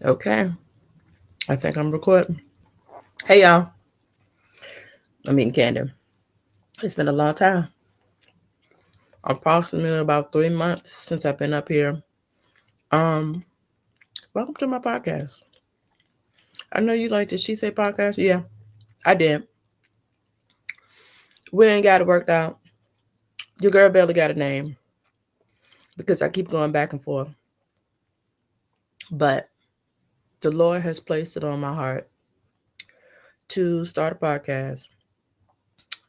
Okay, I think I'm recording. Hey y'all, I'm eating candy. It's been a long time, approximately about 3 months since I've been up here. Um, Welcome to my podcast. I know you like the She Say podcast. Yeah, I did. We ain't got it worked out. Your girl barely got a name because I keep going back and forth. But the Lord has placed it on my heart to start a podcast.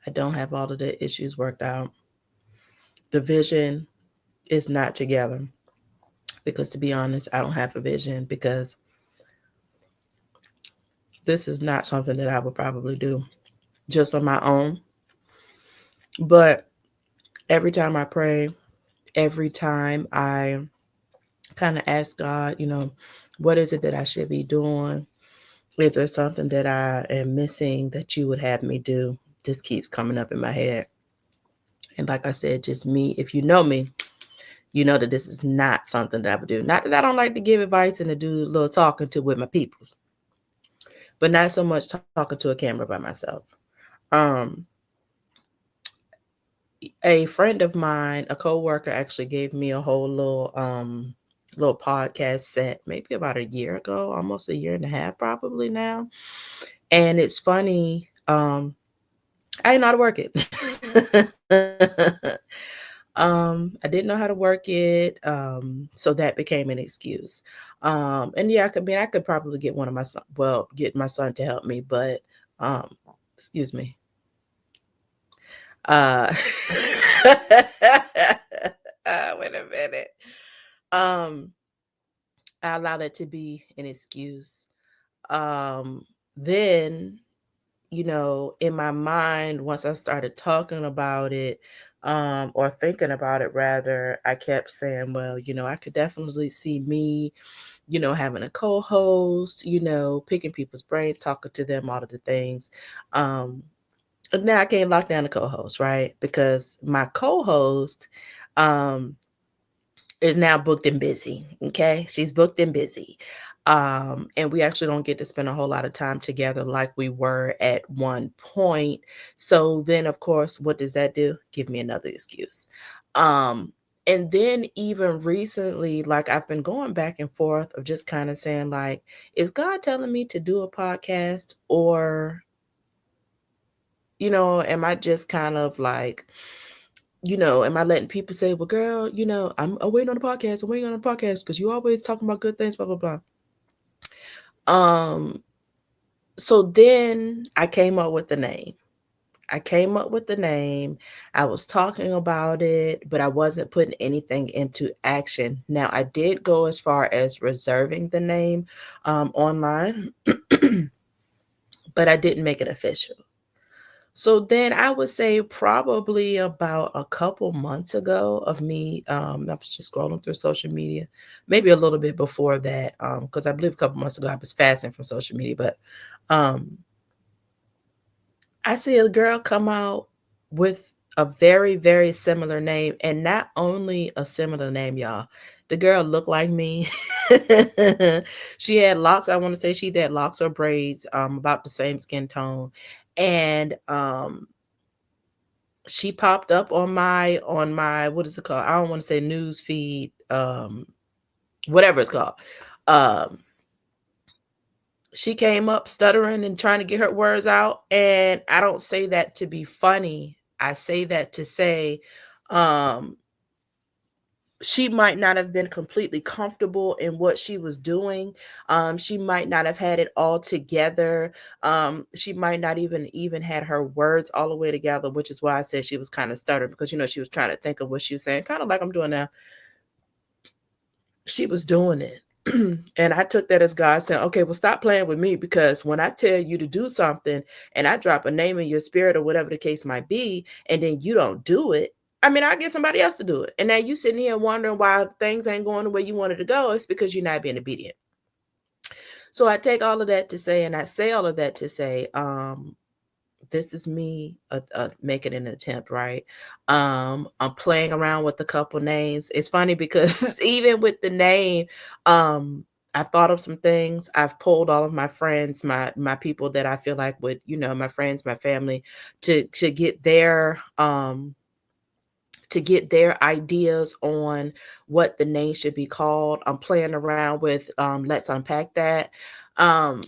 I don't have all of the issues worked out. The vision is not together because, to be honest, I don't have a vision because this is not something that I would probably do just on my own. But every time I pray, every time I kind of ask God, what is it that I should be doing? Is there something that I am missing that you would have me do? This keeps coming up in my head. And like I said, just me, if you know me, you know that this is not something that I would do. Not that I don't like to give advice and to do a little talking to with my peoples, but not so much talking to a camera by myself. Um, a friend of mine, a coworker, actually gave me a whole little podcast set maybe about a year ago, almost a year and a half probably now. And it's funny, I didn't know how to work it. I didn't know how to work it, so that became an excuse. And yeah, I could probably get one of my son, well, get my son to help me, but um, excuse me. Uh, wait a minute. Um, I allowed it to be an excuse. Um, then, in my mind, once I started talking about it, or thinking about it rather, I kept saying, well, I could definitely see me, having a co-host, picking people's brains, talking to them, all of the things. Um, Now I can't lock down the co-host, right? Because my co-host um is now booked and busy. Okay. She's booked and busy. And we actually don't get to spend a whole lot of time together like we were at one point. So then of course, what does that do? Give me another excuse. Um, and then even recently, like I've been going back and forth of just kind of saying, like, is God telling me to do a podcast, or am I just kind of like, am I letting people say, well, girl, I'm waiting on the podcast. I'm waiting on the podcast because you always talking about good things, blah, blah, blah. Um, so then I came up with the name. I was talking about it, but I wasn't putting anything into action. Now, I did go as far as reserving the name online, but I didn't make it official. So then I would say probably about a couple months ago of me, I was just scrolling through social media, maybe a little bit before that, because I believe a couple months ago I was fasting from social media, but um, I see a girl come out with a very, very similar name, and not only a similar name, y'all. The girl looked like me. She had locks. I want to say she had locks or braids, about the same skin tone, and she popped up on my what is it called? I don't want to say news feed, whatever it's called. Um, she came up stuttering and trying to get her words out, and I don't say that to be funny. I say that to say, um, she might not have been completely comfortable in what she was doing. She might not have had it all together. She might not even had her words all the way together, which is why I said she was kind of stuttering, because she was trying to think of what she was saying, kind of like I'm doing now. She was doing it. And I took that as God saying, okay, well, stop playing with me, because when I tell you to do something and I drop a name in your spirit or whatever the case might be, and then you don't do it, I mean, I'll get somebody else to do it. And now you sitting here wondering why things ain't going the way you wanted to go. It's because you're not being obedient. So I take all of that to say, and I say all of that to say, this is me making an attempt, right? I'm playing around with a couple names. It's funny because even with the name, um I've thought of some things. I've pulled all of my friends, my people that I feel like would, my friends, my family, to get their ideas on what the name should be called. I'm playing around with let's unpack that. Um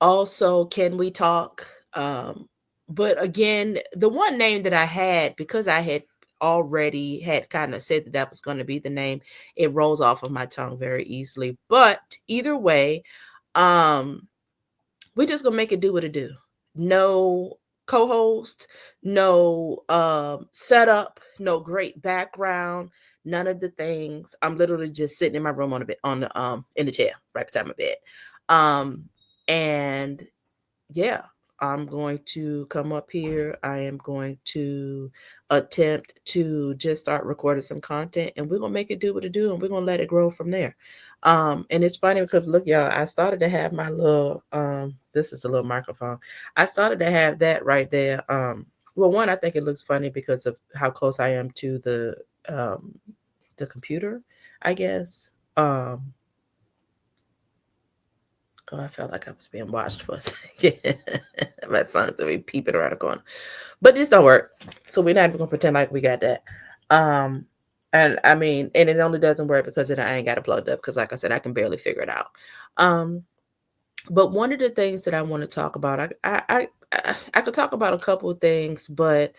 Also, can we talk? But again, the one name that I had, because I had already had kind of said that that was going to be the name, it rolls off of my tongue very easily. But either way, um, we're just gonna make it do what it do. No co-host, no setup, no great background, none of the things. I'm literally just sitting in my room on the bed, on the in the chair right beside my bed. Um and yeah, I'm going to come up here. I am going to attempt to just start recording some content, and we're gonna make it do what it do, and we're gonna let it grow from there. And it's funny because look, y'all, I started to have my little this is a little microphone. I started to have that right there. Well, one, I think it looks funny because of how close I am to the computer, I guess. Oh, I felt like I was being watched for a second. My son's to be peeping around the corner. But this don't work. So we're not even gonna pretend like we got that. Um, and I mean, and it only doesn't work because I ain't got it plugged up because like I said, I can barely figure it out. Um, but one of the things that I want to talk about, I could talk about a couple of things, but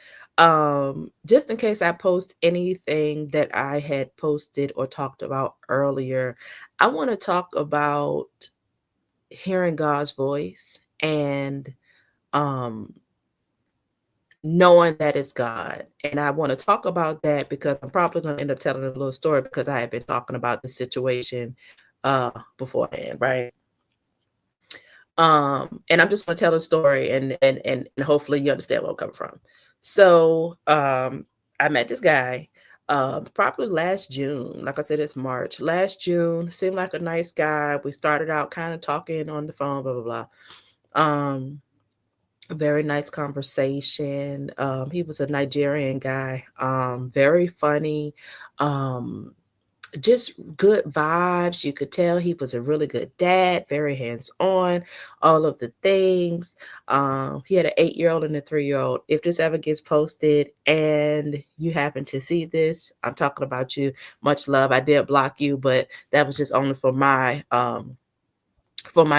just in case I post anything that I had posted or talked about earlier, I want to talk about hearing God's voice and um knowing that it's God. And I want to talk about that because I'm probably going to end up telling a little story because I have been talking about the situation beforehand, right? And I'm just going to tell a story and hopefully you understand where I'm coming from. So, I met this guy probably last June. Like I said, it's March. Last June, seemed like a nice guy. We started out kind of talking on the phone, blah blah blah. Very nice conversation. He was a Nigerian guy, very funny, um, just good vibes. You could tell he was a really good dad, very hands-on, all of the things. He had an 8-year-old and a 3-year-old. If this ever gets posted and you happen to see this, I'm talking about you. Much love. I did block you, but that was just only for my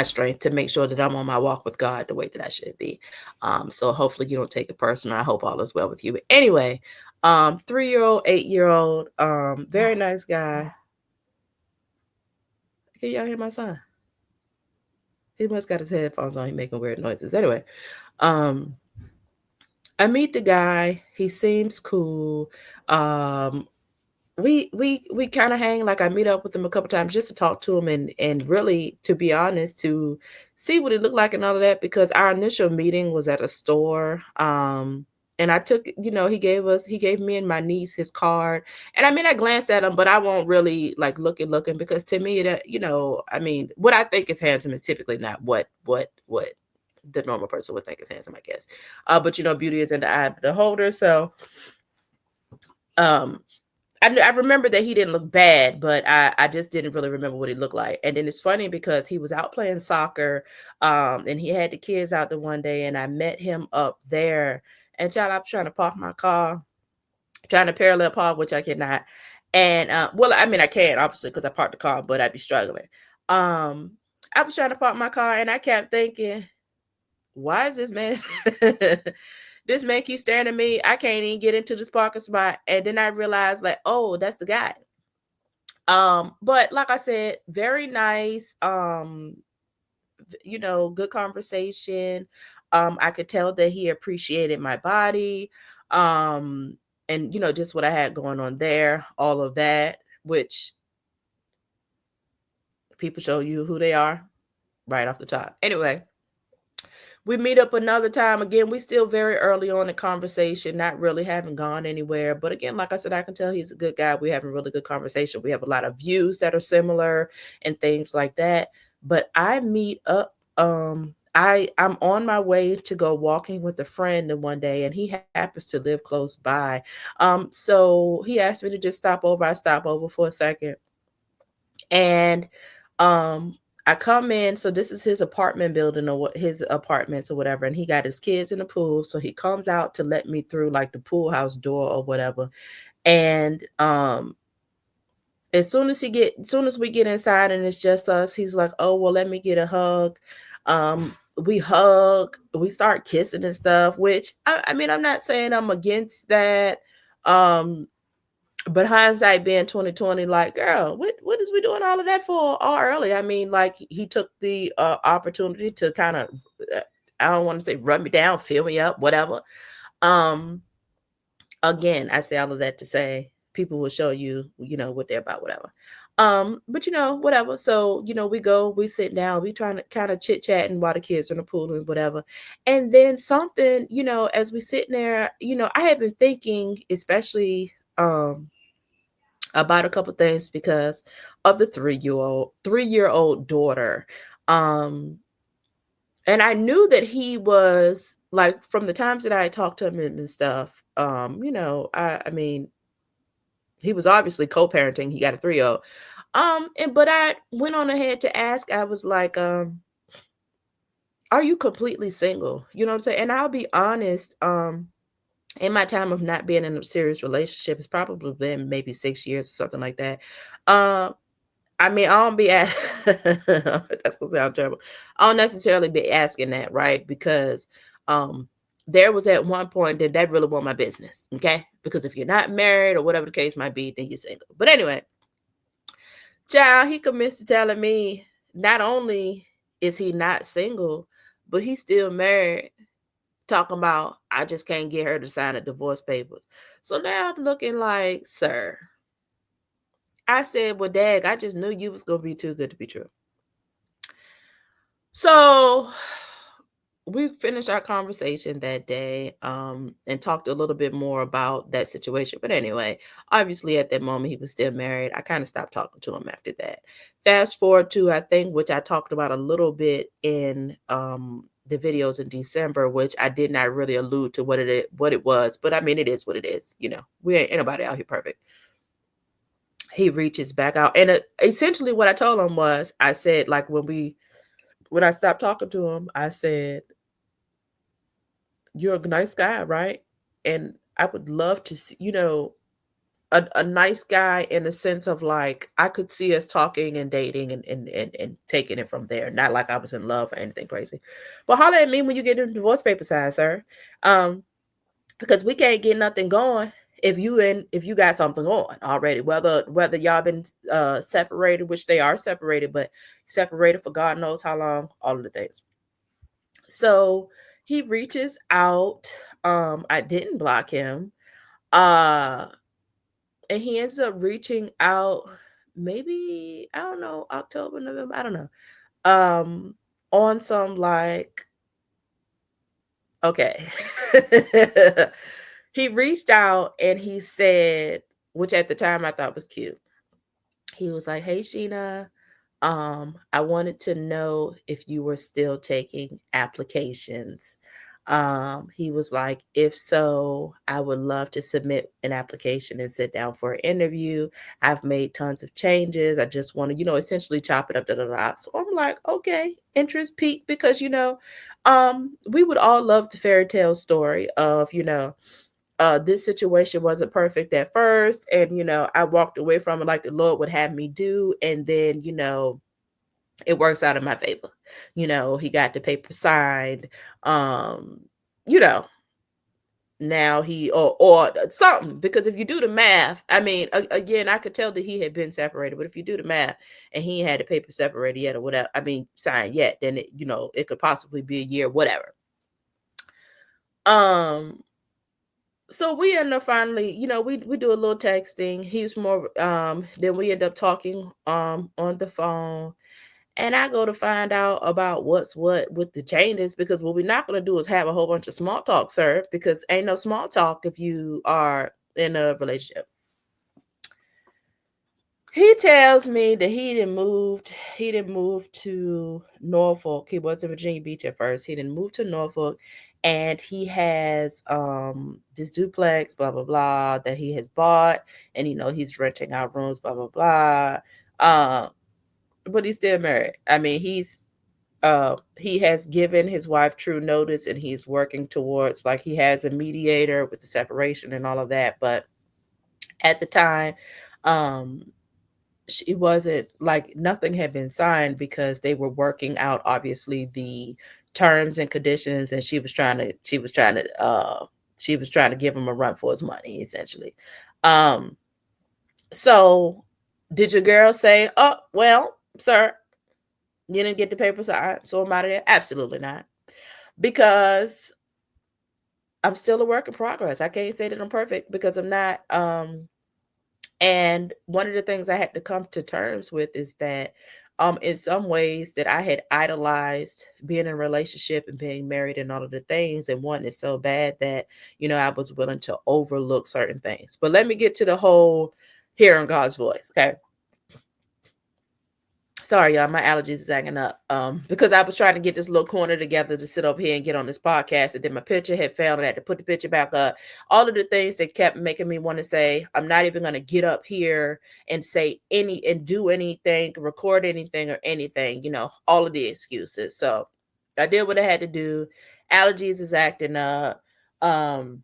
strength to make sure that I'm on my walk with God the way that I should be. So hopefully you don't take it personal. I hope all is well with you. But anyway, 3-year-old, 8-year-old, very nice guy. Can y'all hear my son? He must got his headphones on. He making weird noises. Anyway, um, I meet the guy. He seems cool. Um, we kind of hang, like I meet up with him a couple times just to talk to him and really, to be honest, to see what it looked like and all of that, because our initial meeting was at a store. And I took, he gave me and my niece his card. And I mean, I glanced at him, but I won't really like looking because to me that, I mean, what I think is handsome is typically not what the normal person would think is handsome, I guess. But beauty is in the eye of the beholder. So um I remember that he didn't look bad, but I just didn't really remember what he looked like. And then it's funny because he was out playing soccer, and he had the kids out there one day, and I met him up there. And child, I was trying to park my car, trying to parallel park, which I cannot. And well, I mean, I can obviously because I parked the car, but I'd be struggling. Um, I was trying to park my car, and I kept thinking, why is this man this man keeps staring at me? I can't even get into this parking spot. And then I realized, like, oh, that's the guy. But like I said, very nice, good conversation. I could tell that he appreciated my body, um, and just what I had going on there, all of that, which people show you who they are right off the top. Anyway, we meet up another time. Again, we still very early on in conversation, not really having gone anywhere. But again, like I said, I can tell he's a good guy. We're having really good conversation. We have a lot of views that are similar and things like that. But I meet up. I'm on my way to go walking with a friend and one day, and he happens to live close by. So he asked me to just stop over. I stop over for a second. And Um, I come in, so this is his apartment building or what his apartments or whatever, and he got his kids in the pool. So he comes out to let me through like the pool house door or whatever. And as soon as we get inside and it's just us, he's like, "Oh, well, let me get a hug." We hug, we start kissing and stuff, which I mean, I'm not saying I'm against that. Um, but hindsight being 2020, like, girl, what is we doing all of that for all early? I mean, like he took the opportunity to kind of I don't want to say run me down, fill me up, whatever. Um, again, I say all of that to say people will show you, what they're about, whatever. But whatever. So, we go, we sit down, we trying to kind of chit chatting while the kids are in the pool and whatever. And then something, as we sitting there, I had been thinking, especially about a couple things because of the 3-year old daughter. Um, and I knew that he was like from the times that I had talked to him and stuff. I mean, he was obviously co-parenting. He got a 3-year-old. And but I went on ahead to ask. I was like, "Are you completely single?" You know what I'm saying? And I'll be honest. In my time of not being in a serious relationship, it's probably been maybe 6 years or something like that. Um, I mean, I don't be that's gonna sound terrible. I don't necessarily be asking that, right? Because um there was at one point that really wasn't my business. Okay. Because if you're not married or whatever the case might be, then you're single. But anyway, child, he commits to telling me not only is he not single, but he's still married, talking about I just can't get her to sign the divorce papers. So now I'm looking like, sir. I said, well, Dag, I just knew you was gonna be too good to be true. So we finished our conversation that day and talked a little bit more about that situation. But anyway, obviously at that moment he was still married. I kind of stopped talking to him after that. Fast forward to I think which I talked about a little bit in the videos in December, which I did not really allude to what it was, but I mean it is what it is. We ain't anybody out here perfect. He reaches back out, and essentially what I told him was, I said like when I stopped talking to him, I said, "You're a nice guy, right? And I would love to see, a nice guy in the sense of like I could see us talking and dating and taking it from there. Not like I was in love or anything crazy. But holler at me when you get the divorce paper signed, sir. Um, because we can't get nothing going if you got something on already. Whether y'all been separated, which they are separated, but separated for God knows how long, all of the things. So he reaches out. I didn't block him. Uh and he ends up reaching out maybe, I don't know, October, November, I don't know. Um on some like, okay. He reached out and he said, which at the time I thought was cute. He was like, "Hey Sheena, I wanted to know if you were still taking applications." He was like, "If so, I would love to submit an application and sit down for an interview. I've made tons of changes. I just want to, essentially chop it up, da da da." So I'm like, okay, interest peaked because we would all love the fairy tale story of, this situation wasn't perfect at first, and I walked away from it like the Lord would have me do, and then it works out in my favor. He got the paper signed. um you know Now he or something, because if you do the math, I mean, again, I could tell that he had been separated, but if you do the math and he had the paper separated yet or whatever, I mean signed yet, then it could possibly be a year, whatever. um so we end up finally, we do a little texting. He's more then we end up talking on the phone, and I go to find out about what's what with the changes, because what we're not going to do is have a whole bunch of small talk, sir, because ain't no small talk if you are in a relationship. He tells me that he didn't move to Norfolk. He was in Virginia Beach at first. He didn't move to Norfolk, and he has this duplex, blah blah blah, that he has bought, and he's renting out rooms, blah blah blah. but he's still married. I mean, he has given his wife true notice, and he's working towards, like, he has a mediator with the separation and all of that. But at the time, um she wasn't, like, nothing had been signed because they were working out, obviously, the terms and conditions, and she was trying to give him a run for his money, essentially. um so did your girl say, "Oh, well, sir, you didn't get the paper signed, so I'm out of there"? Absolutely not. Because I'm still a work in progress. I can't say that I'm perfect because I'm not. And one of the things I had to come to terms with is that, in some ways, that I had idolized being in a relationship and being married and all of the things, and wanting it so bad that, I was willing to overlook certain things. But let me get to the whole hearing God's voice. Okay. Sorry, y'all, my allergies is acting up. Because I was trying to get this little corner together to sit up here and get on this podcast, and then my picture had failed, and I had to put the picture back up. All of the things that kept making me want to say, I'm not even going to get up here and say any and do anything, record anything or anything, all of the excuses. So I did what I had to do. Allergies is acting up. Um,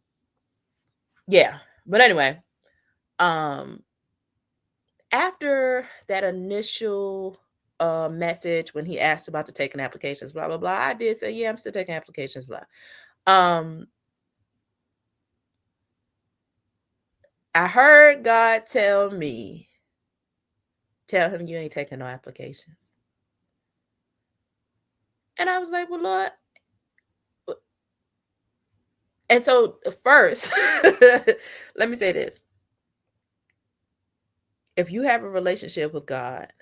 yeah. But anyway, um, after that initial message when he asked about the taking applications, blah blah blah, I did say, yeah, I'm still taking applications, blah. um I heard God tell me, tell him you ain't taking no applications. And I was like, well, Lord. And so first, let me say this: if you have a relationship with God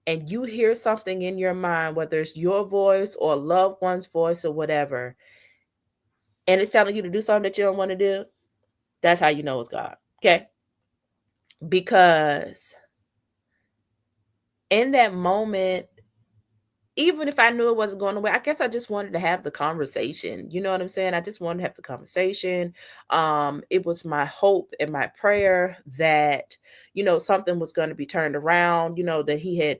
and you hear something in your mind, whether it's your voice or a loved one's voice or whatever, and it's telling you to do something that you don't want to do, that's how you know it's God. Okay. Because in that moment, even if I knew it wasn't going away, I guess I just wanted to have the conversation. You know what I'm saying? I just wanted to have the conversation. It was my hope and my prayer that, something was going to be turned around, that he had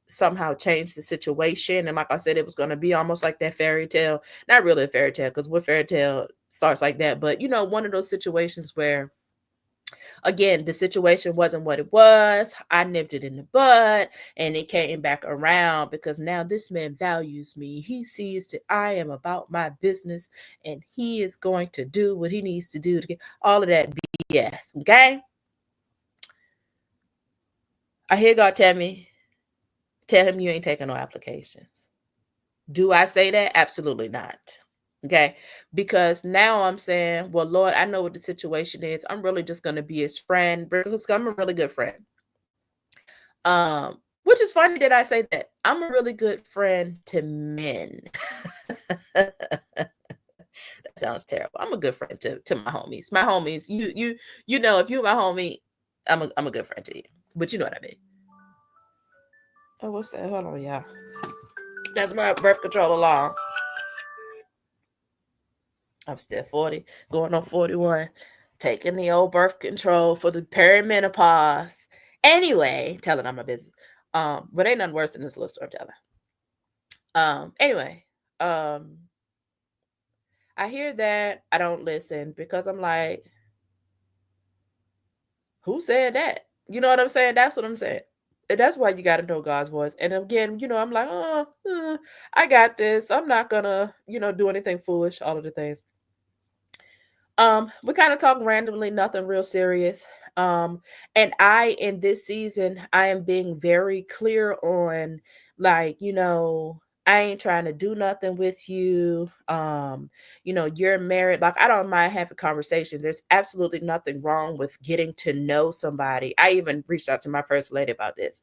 somehow changed the situation. And like I said, it was going to be almost like that fairy tale. Not really a fairy tale, because what fairy tale starts like that, but one of those situations where, again, the situation wasn't what it was. I nipped it in the bud, and it came back around because now this man values me. He sees that I am about my business, and he is going to do what he needs to do to get all of that BS. Okay. I hear God tell me, tell him you ain't taking no applications. Do I say that? Absolutely not. Okay. Because now I'm saying, well, Lord, I know what the situation is. I'm really just going to be his friend because I'm a really good friend. Which is funny that I say that. I'm a really good friend to men. That sounds terrible. I'm a good friend to my homies. My homies, if you're my homie, I'm a good friend to you. But you know what I mean. Oh, what's that? Hold on, y'all. That's my birth control alarm. I'm still 40, going on 41, taking the old birth control for the perimenopause. Anyway, telling I'm my business. But ain't nothing worse than this little story I'm telling. Anyway, I hear that, I don't listen because I'm like, who said that? You know what I'm saying? That's what I'm saying. And that's why you got to know God's voice. And again, I'm like, I got this. I'm not gonna, do anything foolish. All of the things. We kind of talk randomly, nothing real serious. And in this season, I am being very clear on, like, I ain't trying to do nothing with you. You're married. Like, I don't mind having conversations. There's absolutely nothing wrong with getting to know somebody. I even reached out to my first lady about this,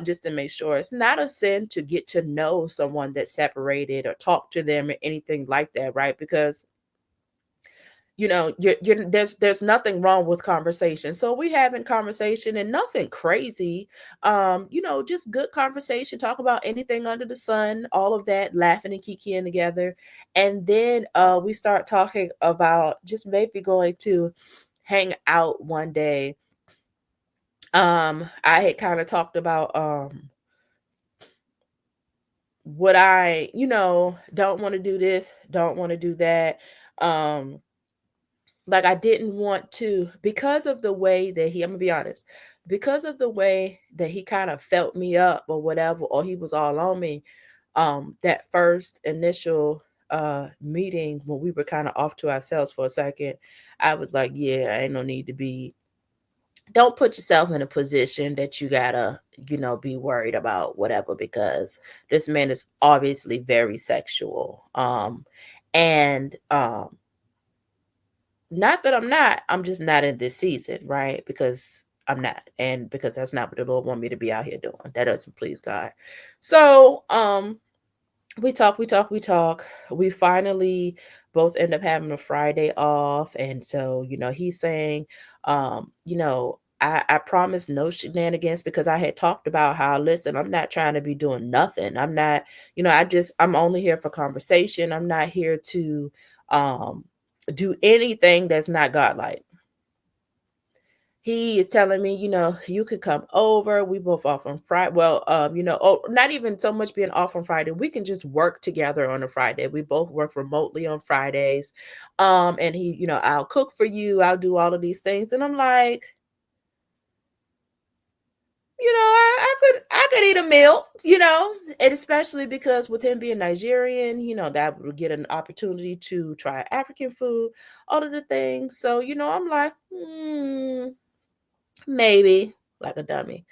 just to make sure it's not a sin to get to know someone that's separated or talk to them or anything like that, right? Because there's nothing wrong with conversation. So we having conversation and nothing crazy. Just good conversation, talk about anything under the sun, all of that, laughing and kikiing together. And then we start talking about just maybe going to hang out one day I had kind of talked about what I, don't want to do this, don't want to do that. Um, like I didn't want to, because of the way that I'm gonna be honest, because of the way that he kind of felt me up or whatever, or he was all on me. That first initial meeting when we were kind of off to ourselves for a second, I was like, yeah, ain't no need to be, don't put yourself in a position that you gotta, be worried about whatever, because this man is obviously very sexual. And not that I'm just not in this season, right? Because I'm not, and because that's not what the Lord want me to be out here doing. That doesn't please God. So we talk, we talk, we talk. We finally both end up having a Friday off. And so, he's saying, I promise no shenanigans, because I had talked about how, listen, I'm not trying to be doing nothing. I'm not, I'm only here for conversation. I'm not here to um do anything that's not godlike. He is telling me, you could come over. We both off on Friday. Well, not even so much being off on Friday. We can just work together on a Friday. We both work remotely on Fridays. And he, I'll cook for you. I'll do all of these things. And I'm like, I could eat a meal, and especially because with him being Nigerian, that would get an opportunity to try African food, all of the things. So, I'm like, maybe, like a dummy.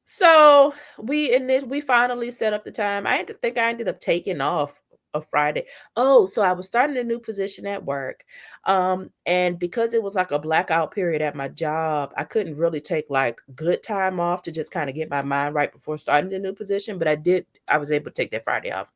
So we finally set up the time. I ended up taking off a Friday. Oh, so I was starting a new position at work. And because it was like a blackout period at my job, I couldn't really take like good time off to just kind of get my mind right before starting the new position. But I was able to take that Friday off.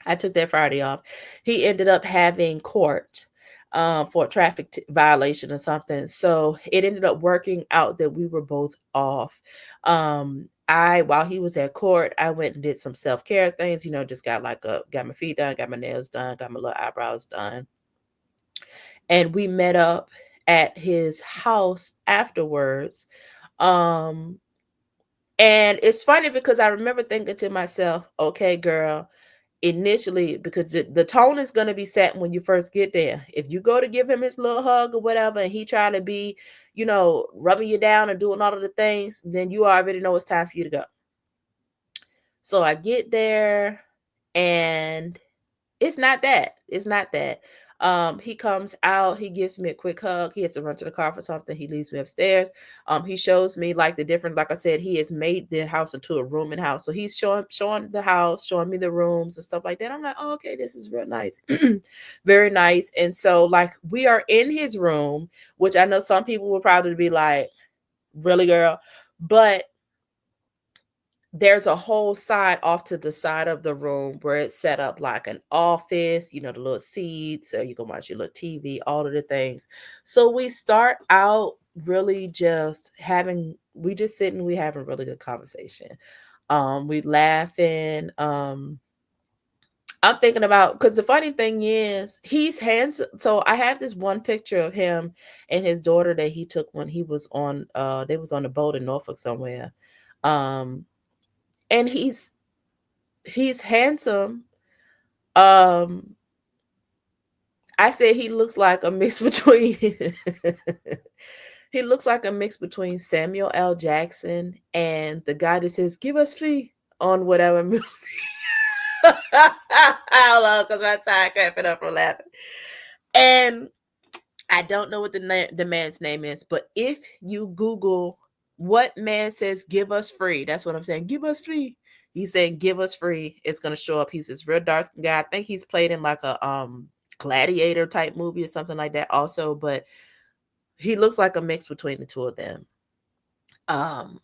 I took that Friday off. He ended up having court for a traffic violation or something. So it ended up working out that we were both off. While he was at court, I went and did some self care things. Just got my feet done, got my nails done, got my little eyebrows done, and we met up at his house afterwards. Um, and it's funny because I remember thinking to myself, okay, girl, initially, because the tone is going to be set when you first get there. If you go to give him his little hug or whatever, and he try to be, rubbing you down and doing all of the things, then you already know it's time for you to go. So I get there, and it's not that. It's not that. He comes out, he gives me a quick hug. He has to run to the car for something. He leaves me upstairs. He shows me like the different, like I said, he has made the house into a rooming house. So he's showing the house, showing me the rooms and stuff like that. I'm like, oh, okay, this is real nice. Very nice. And so like we are in his room, which I know some people will probably be like, really, girl? But there's a whole side off to the side of the room where it's set up like an office, the little seats, so you can watch your little TV, all of the things. So we start out really just we just sitting, we having really good conversation. We laughing. I'm thinking about, because the funny thing is he's handsome. So I have this one picture of him and his daughter that he took when he was on they was on a boat in Norfolk somewhere. Um and he's handsome. Um, I said he looks like a mix between he looks like a mix between Samuel L. Jackson and the guy that says, "Give us free" on whatever movie. Hold on, because my side cramping up from laughing. And I don't know what the man's name is, but if you Google what man says "give us free," that's what I'm saying. Give us free. He's saying "give us free." It's gonna show up. He's this real dark guy. I think he's played in like a gladiator type movie or something like that also, but he looks like a mix between the two of them. Um,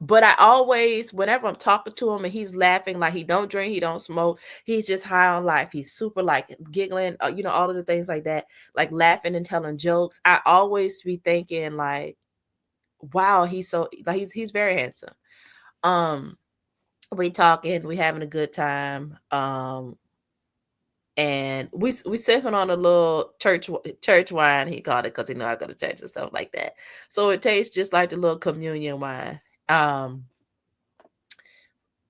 but I always, whenever I'm talking to him and he's laughing, like he don't drink, he don't smoke, he's just high on life. He's super like giggling, all of the things like that, like laughing and telling jokes. I always be thinking like, wow, he's so like he's very handsome. Um, we talking, we having a good time. and we sipping on a little church wine. He called it because he know I go to church and stuff like that. So it tastes just like the little communion wine. Well,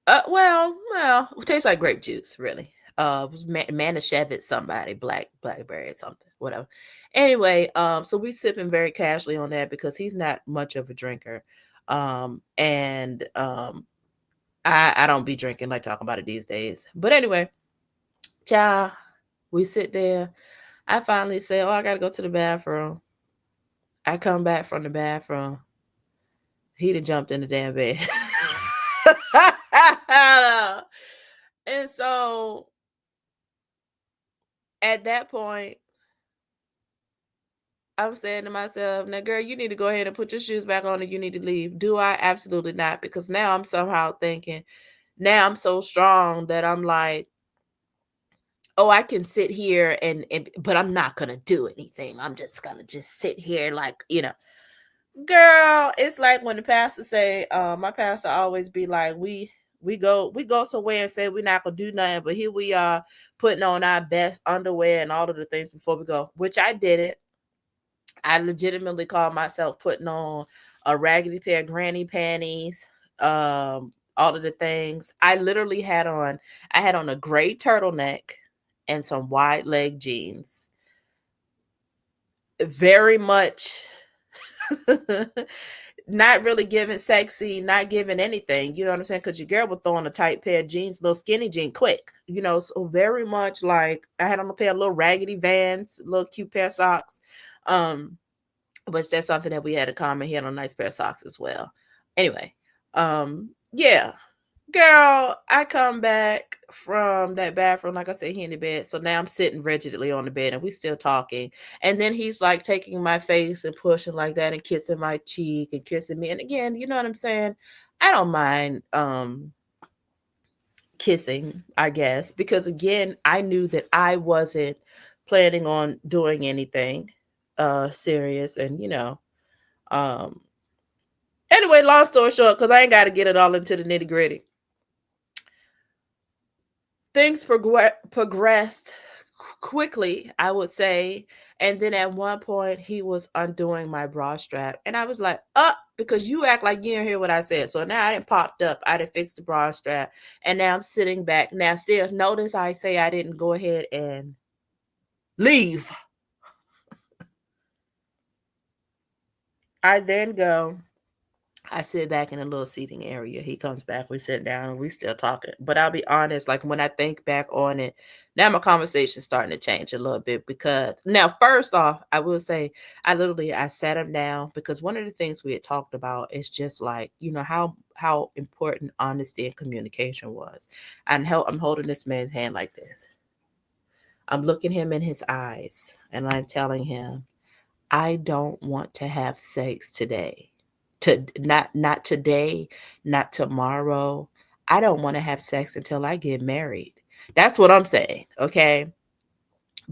it tastes like grape juice, really. It was Manischewitz, somebody, blackberry or something, whatever. Anyway, so we sipping very casually on that because he's not much of a drinker. And I don't be drinking like talking about it these days. But anyway, child, we sit there. I finally say, "Oh, I gotta go to the bathroom." I come back from the bathroom. He'd have jumped in the damn bed. And so at that point, I'm saying to myself, now, girl, you need to go ahead and put your shoes back on and you need to leave. Do I? Absolutely not. Because now I'm somehow thinking, now I'm so strong that I'm like, oh, I can sit here and but I'm not gonna do anything. I'm just gonna just sit here like, girl, it's like when the pastor say, my pastor always be like, we go somewhere and say we're not gonna do nothing, but here we are putting on our best underwear and all of the things before we go, which I did it. I legitimately call myself putting on a raggedy pair of granny panties, all of the things. I had on a gray turtleneck and some wide leg jeans. Very much not really giving sexy, not giving anything. You know what I'm saying? Because your girl was throwing a tight pair of jeans, little skinny jean, quick. So very much like I had on a pair of little raggedy Vans, little cute pair of socks. Which that's something that we had in common. He had a nice pair of socks as well. Anyway, yeah, girl, I come back from that bathroom, like I said, he in the bed. So now I'm sitting rigidly on the bed and we still talking. And then he's like taking my face and pushing like that and kissing my cheek and kissing me. And again, you know what I'm saying? I don't mind kissing, I guess, because again, I knew that I wasn't planning on doing anything serious and um anyway, long story short, because I ain't got to get it all into the nitty-gritty. Things progressed quickly, I would say. And then at one point, he was undoing my bra strap. And I was like, up, because you act like you didn't hear what I said. So now I didn't popped up. I didn't fix the bra strap. And now I'm sitting back. Now, still, notice I say I didn't go ahead and leave. I then go. I sit back in a little seating area. He comes back. We sit down and we still talking. But I'll be honest, like when I think back on it, now my conversation's starting to change a little bit because now, first off, I will say I sat him down because one of the things we had talked about is just like, how important honesty and communication was. And how I'm holding this man's hand like this. I'm looking him in his eyes and I'm telling him, I don't want to have sex today. Not today, not tomorrow. I don't want to have sex until I get married. That's what I'm saying, okay?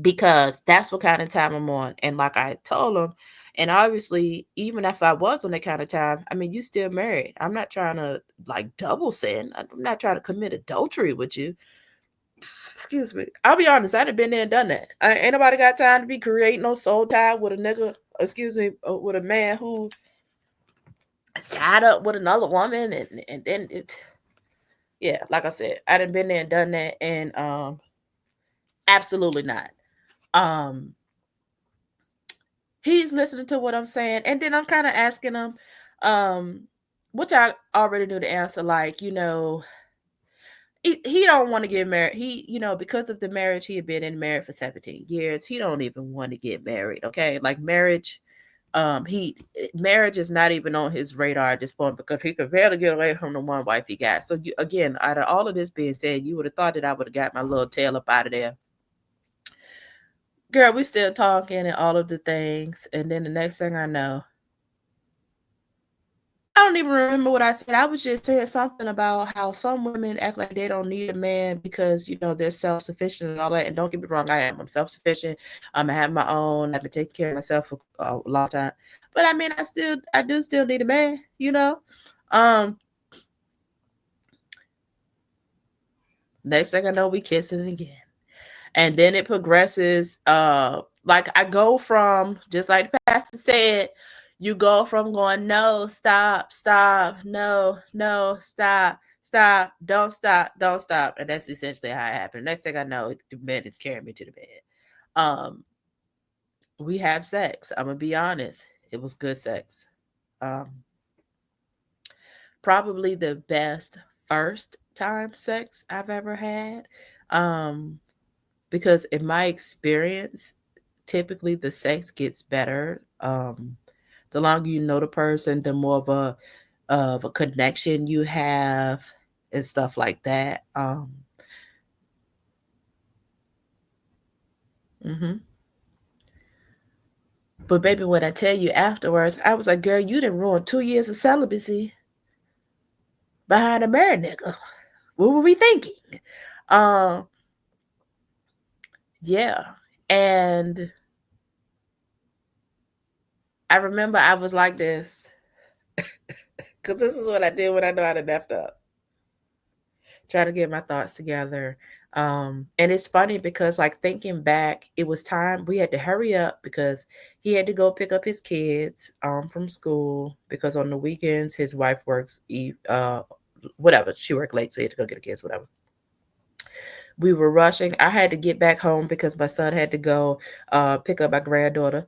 Because that's what kind of time I'm on. And like I told him, and obviously, even if I was on that kind of time, I mean, you still married. I'm not trying to like double sin. I'm not trying to commit adultery with you. Excuse me. I'll be honest, I'd have been there and done that. Ain't nobody got time to be creating no soul tie with a nigga, excuse me, with a man who is tied up with another woman and then yeah, like I said, I done been there and done that and absolutely not. Um he's listening to what I'm saying, and then I'm kind of asking him, which I already knew the answer, like, he don't want to get married. He, because of the marriage, he had been in married for 17 years. He don't even want to get married. Okay. Like he marriage is not even on his radar at this point because he could barely get away from the one wife he got. So again, out of all of this being said, you would have thought that I would have got my little tail up out of there. Girl, we still talking and all of the things. And then the next thing I know, I don't even remember what I said. I was just saying something about how some women act like they don't need a man because they're self sufficient and all that. And don't get me wrong, I am. I'm self sufficient. I have my own. I've been taking care of myself for a long time. But I mean, I do still need a man. Um. Next thing I know, we kissing again. And then it progresses. Like I go from, just like the pastor said, you go from going, no, stop, stop, no, no, stop, stop, don't stop. And that's essentially how it happened. Next thing I know, the man is carrying me to the bed. Um, we have sex. I'm gonna be honest. It was good sex. Um, Probably the best first time sex I've ever had. Um, because in my experience, typically the sex gets better. The longer you know the person, the more of a connection you have and stuff like that. Mhm. But baby, when I tell you afterwards, I was like, girl, you didn't ruin 2 years of celibacy behind a married nigga. What were we thinking? Um, yeah. And I remember I was like this. Because this is what I did when I know I done effed up. Try to get my thoughts together. And it's funny because, like, thinking back, it was time we had to hurry up because he had to go pick up his kids from school because on the weekends his wife works whatever, she worked late, so he had to go get the kids, whatever. We were rushing. I had to get back home because my son had to go pick up my granddaughter.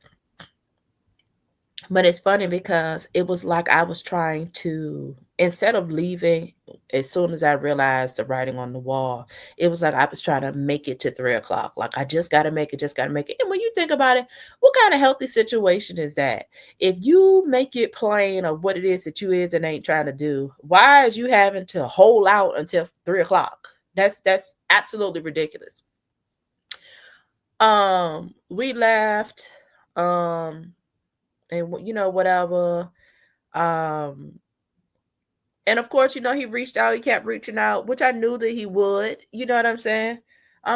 But it's funny because it was like I was trying to, instead of leaving, as soon as I realized the writing on the wall, it was like I was trying to make it to 3 o'clock. Like I just got to make it, just got to make it. And when you think about it, what kind of healthy situation is that? If you make it plain of what it is that you is and ain't trying to do, why is you having to hold out until 3 o'clock? That's absolutely ridiculous. We laughed. Um, and whatever. Um, and of course, he reached out, he kept reaching out, which I knew that he would, you know what I'm saying?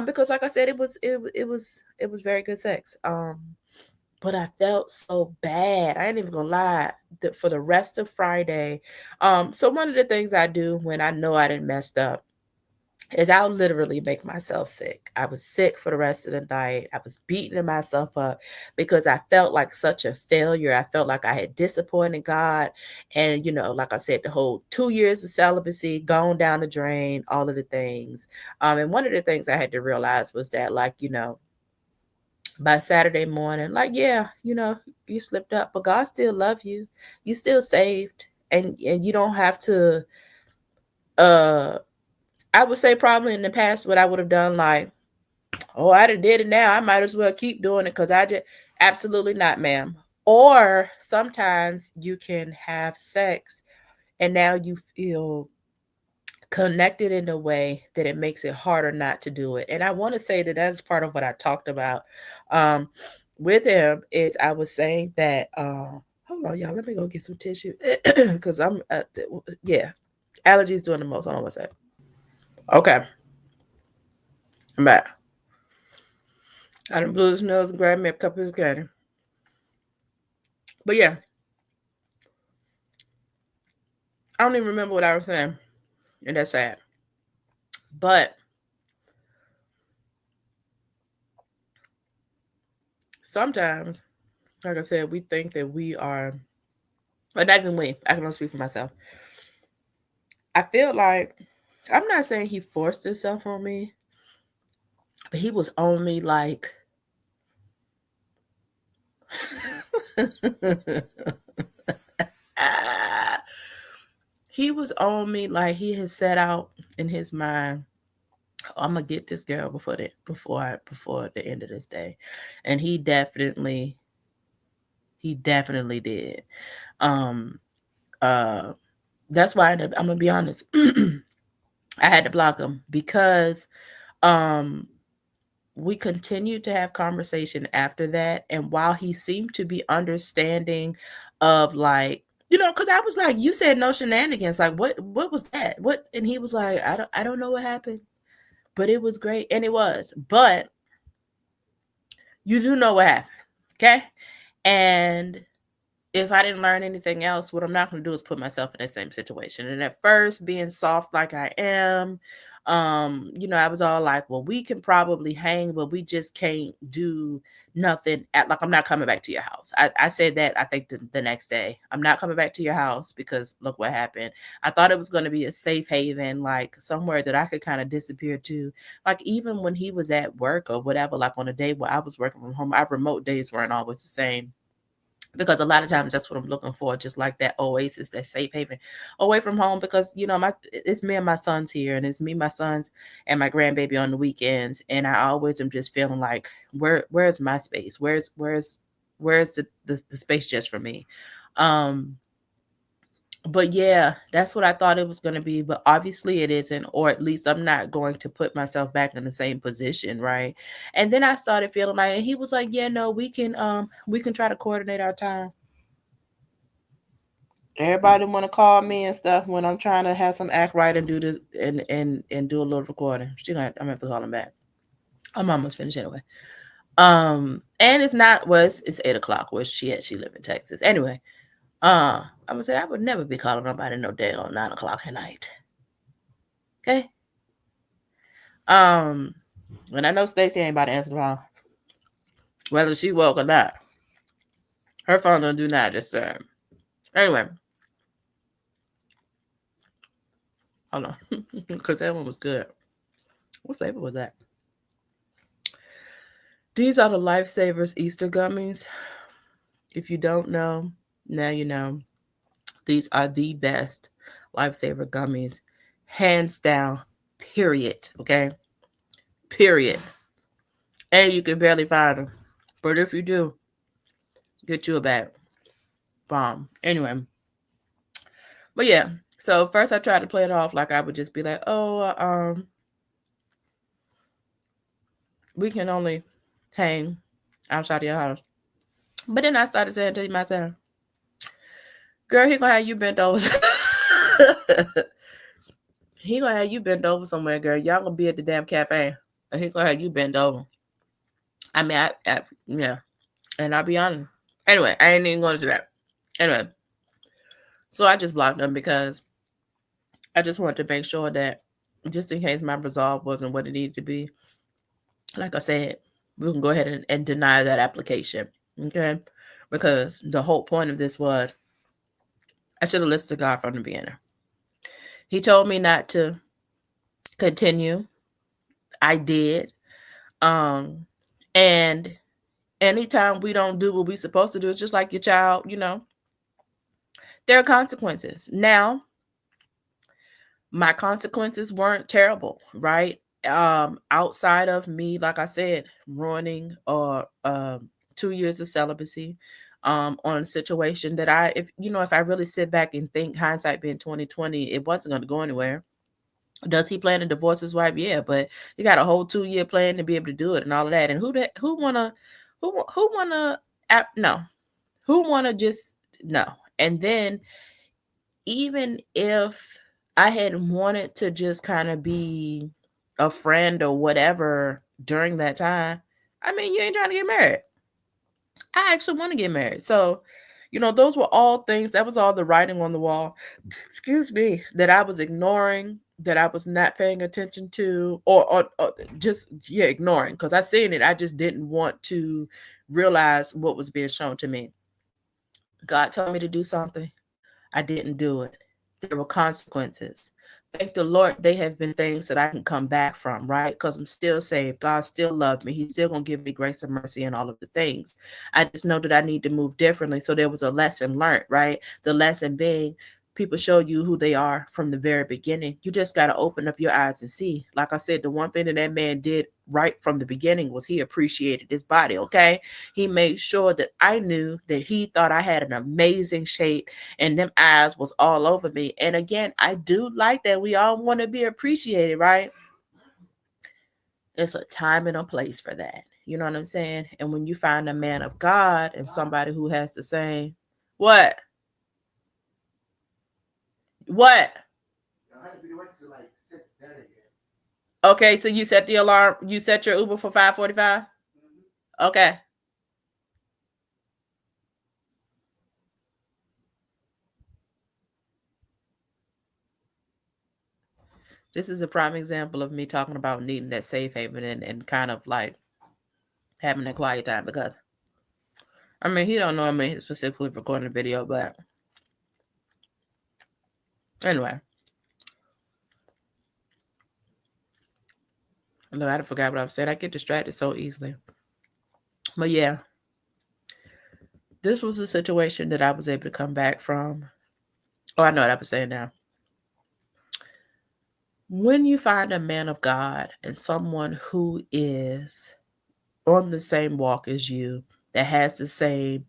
Because like I said, it was very good sex. But I felt so bad. I ain't even gonna lie. For the rest of Friday. So one of the things I do when I know I didn't messed up is I'll literally make myself sick. I was sick for the rest of the night. I was beating myself up because I felt like such a failure. I felt like I had disappointed God. And, like I said, the whole 2 years of celibacy, gone down the drain, all of the things. And one of the things I had to realize was that, like, by Saturday morning, like, yeah, you slipped up, but God still love you. You still saved. And you don't have to uh I would say probably in the past what I would have done, like, oh, I done did it now. I might as well keep doing it because I just absolutely not, ma'am. Or sometimes you can have sex and now you feel connected in a way that it makes it harder not to do it. And I want to say that that's part of what I talked about um, with him is I was saying that hold on, y'all, let me go get some tissue because yeah, allergies doing the most. Hold on one sec. Okay, I'm back. I done blew his nose and grabbed me a cup of his candy. But yeah, I don't even remember what I was saying. And that's sad. But sometimes, like I said, we think that we are, but not even we. I can only speak for myself. I feel like, I'm not saying he forced himself on me, but he was on me like, he was on me like he had set out in his mind, I'm gonna get this girl before the end of this day, and he definitely did. Um, uh, that's why I'm gonna be honest. I had to block him because um, we continued to have conversation after that, and while he seemed to be understanding of like. Because I was like, you said no shenanigans. Like, what was that? What? And he was like, I don't know what happened, but it was great, and it was. But you do know what happened, okay? And if I didn't learn anything else, what I'm not going to do is put myself in the same situation. And at first, being soft like I am, I was all like, well, we can probably hang, but we just can't do nothing at, like, I'm not coming back to your house. I said that, I think, the next day. I'm not coming back to your house because look what happened. I thought it was going to be a safe haven, like somewhere that I could kind of disappear to. Like, even when he was at work or whatever, like on a day where I was working from home, our remote days weren't always the same, because a lot of times that's what I'm looking for, just like that oasis, that safe haven away from home. Because it's me and my sons here, and it's me, my sons, and my grandbaby on the weekends, and I always am just feeling like, where's my space? Where's the space just for me? Um, but yeah, that's what I thought it was going to be, but obviously it isn't, or at least I'm not going to put myself back in the same position, right? And then I started feeling like, and he was like, yeah, no, we can try to coordinate our time. Everybody want to call me and stuff when I'm trying to have some act right and do this and do a little recording. I'm gonna have to call him back. I'm almost finished anyway. And it's not was it's 8 o'clock where she live in Texas. Anyway, I'm gonna say I would never be calling nobody no day on 9 o'clock at night. Okay. Um, and I know Stacy ain't about to answer the phone, whether she woke or not. Her phone don't do not disturb. Anyway, hold on, because that one was good. What flavor was that? These are the Lifesavers Easter gummies. If you don't know, now you know. These are the best Lifesaver gummies, hands down, period. Okay? Period. And you can barely find them. But if you do, get you a bag. Bomb. Anyway, but yeah. So first I tried to play it off like I would just be like, oh, we can only hang outside of your house. But then I started saying to myself, girl, he gonna have you bent over. He gonna have you bent over somewhere, girl. Y'all gonna be at the damn cafe, and he gonna have you bent over. I mean, yeah, and I'll be honest. Anyway, I ain't even going to that. Anyway, so I just blocked them because I just wanted to make sure that, just in case my resolve wasn't what it needed to be, like I said, we can go ahead and deny that application, okay? Because the whole point of this was, I should have listened to God from the beginning. He told me not to continue. I did. And anytime we don't do what we're supposed to do, it's just like your child, there are consequences. Now, my consequences weren't terrible, right? Outside of me, like I said, ruining 2 years of celibacy, on a situation that if I really sit back and think, hindsight being 2020, it wasn't going to go anywhere. Does he plan to divorce his wife? Yeah, but he got a whole 2-year plan to be able to do it and all of that. And who wanna no, who wanna just no. And then, even if I had wanted to just kind of be a friend or whatever during that time, I mean, you ain't trying to get married. I actually want to get married. So, those were all things, that was all the writing on the wall, excuse me, that I was ignoring, that I was not paying attention to, or just, yeah, ignoring, because I seen it. I just didn't want to realize what was being shown to me. God told me to do something. I didn't do it. There were consequences. Thank the Lord, they have been things that I can come back from, right? Because I'm still saved. God still loves me. He's still going to give me grace and mercy and all of the things. I just know that I need to move differently. So there was a lesson learned, right? The lesson being, people show you who they are from the very beginning. You just got to open up your eyes and see. Like I said, the one thing that man did right from the beginning was he appreciated his body, okay? He made sure that I knew that he thought I had an amazing shape, and them eyes was all over me. And again, I do like that. We all want to be appreciated, right? It's a time and a place for that. You know what I'm saying? And when you find a man of God and somebody who has the same, what? What? Okay, so you set the alarm. You set your Uber for 5:45. Okay. This is a prime example of me talking about needing that safe haven and kind of like having a quiet time, because I mean, he don't know me specifically recording the video, but anyway. Look, I forgot what I was saying. I get distracted so easily. But yeah, this was a situation that I was able to come back from. Oh, I know what I was saying now. When you find a man of God and someone who is on the same walk as you, that has the same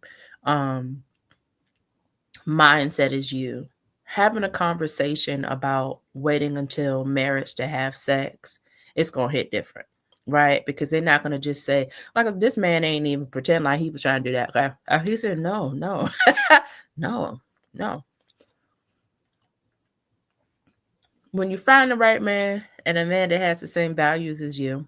mindset as you, having a conversation about waiting until marriage to have sex, it's going to hit different, right? Because they're not going to just say, like, this man ain't even pretend like he was trying to do that. Okay? He said, no, no, no. When you find the right man and a man that has the same values as you,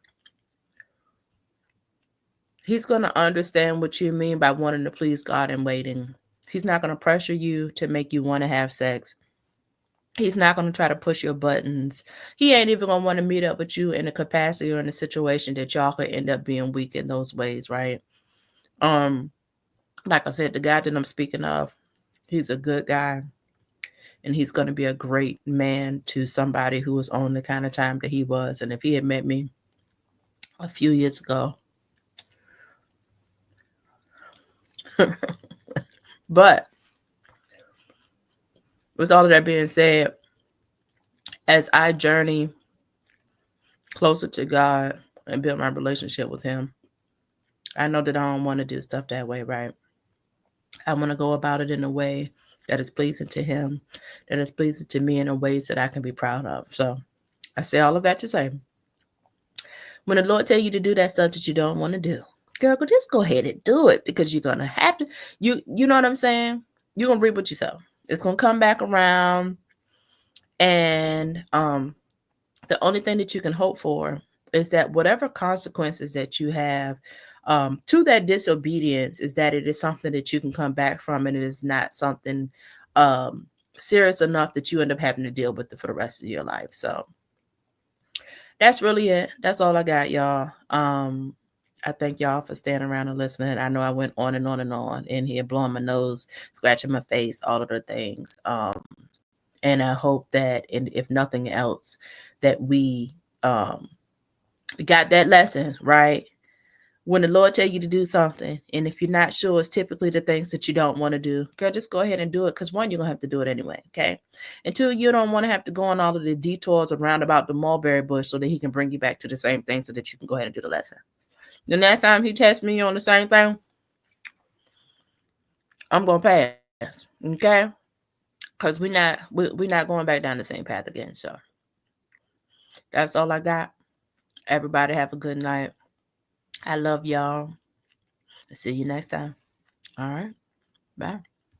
he's going to understand what you mean by wanting to please God and waiting. He's not going to pressure you to make you want to have sex. He's not going to try to push your buttons. He ain't even going to want to meet up with you in a capacity or in a situation that y'all could end up being weak in those ways, right? Like I said, the guy that I'm speaking of, he's a good guy. And he's going to be a great man to somebody who was on the kind of time that he was. And if he had met me a few years ago. But with all of that being said, as I journey closer to God and build my relationship with him, I know that I don't want to do stuff that way, right? I want to go about it in a way that is pleasing to him, that is pleasing to me in a ways that I can be proud of. So I say all of that to say, when the Lord tell you to do that stuff that you don't want to do, girl, just go ahead and do it, because you're going to have to. You know what I'm saying? You're going to reap what you sow. It's going to come back around. And the only thing that you can hope for is that whatever consequences that you have to that disobedience, is that it is something that you can come back from, and it is not something serious enough that you end up having to deal with it for the rest of your life. So that's really it. That's all I got, y'all. I thank y'all for staying around and listening. I know I went on and on and on in here, blowing my nose, scratching my face, all of the things. And I hope that, and if nothing else, that we got that lesson, right? When the Lord tell you to do something, and if you're not sure, it's typically the things that you don't want to do. Girl, just go ahead and do it, because one, you're going to have to do it anyway, okay? And two, you don't want to have to go on all of the detours around about the mulberry bush so that he can bring you back to the same thing so that you can go ahead and do the lesson. The next time he tests me on the same thing, I'm going to pass, okay? Because we're not going back down the same path again. So that's all I got. Everybody have a good night. I love y'all. See you next time. All right. Bye.